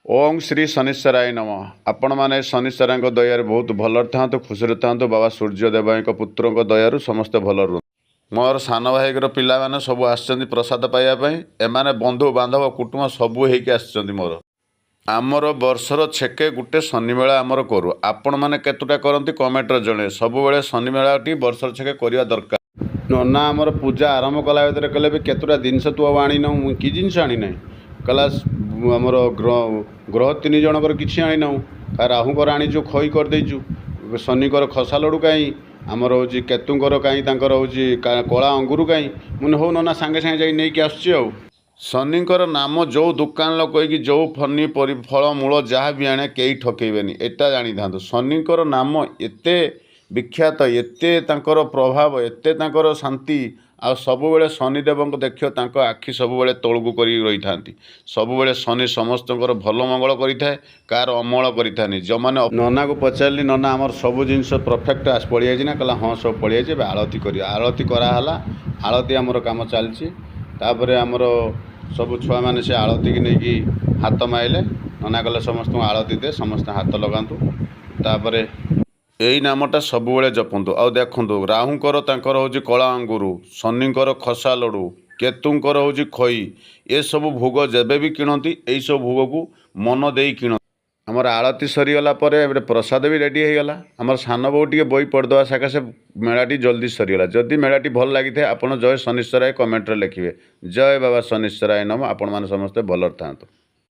ओं श्री शनिश्चराय नम। आपण मैंने शनिश्चर दयार बहुत भल था खुशी था बाबा सूर्यदेव पुत्र दयारू समस्ते भल रू मोर सान भाईर पिला मैंने सब आसछन्ति प्रसाद पाइबापी एमाने बंधु बांधव कुटुंब सबू होइके आसछन्ति मोर आमर वर्षर छेके गुटे शनि मेला आमर करूँ आपण मैंने केतुटा करती कमेंट जणे सब बेले शनि मेलाटी वर्षर छेके करवा दरकार नना आमर पूजा आरंभ कला भर कहले भी केतुटा जिनस तू अब आनी ना कि जिनस आनी ना कहला आमर ग्रह तीन जनकर किसी आनी ना राहुकर आनीचु खई करदेचु शनिकर खसा लडू कहीं आमर हूँ केतुंकर कहीं हूँ कला अंगुर कहीं मुझे हूँ नना सांगे सांगे जाकि आसुची आ शनिकर नाम जो दुकान कहीकि जो फनी फल मूल जहाँ भी आने कई ठकेबेनि एटा जानी था शनिकर नाम एते विख्यात एते तांकर प्रभाव एते तांकर शांति आ सबुबले शनिदेव को देखियो तांको आखि सबुबले तौलू कर रही था सबुबले शनि समस्त भल मंगल करें कार अमल करें जो मैंने नना को पचारि नना आमर सब जिनस परफेक्ट पड़ी जाए ना कहला हाँ सब पड़ी जाए आलती कर आलती कराला आलती आमर कम चलती आमर सब छुआ मैंने से आलती की नहीं हाथ माइले नना कले समस्त आलती दे समस्त हाथ लगातु तापर यही नामटा सबुबले जपतु आ देखु राहुंकर हूँ कला अंगुरु शनिकर खसा लडू केतुंकर हूँ खई ये सब भोग जेबे भी किणती यही सब भोग को मन दे किण आमर आलती सरीगला प्रसाद भी रेडी हो गला आमर सान बो टे बही पढ़दे सकाशे मेलाटी जल्दी सरीगला जदि मेलाटी भल लगी आपड़ जय शनिश्चराय कमेंट लिखे जय बाबा शनिश्चराय नम आपण मैंने समस्ते भल था।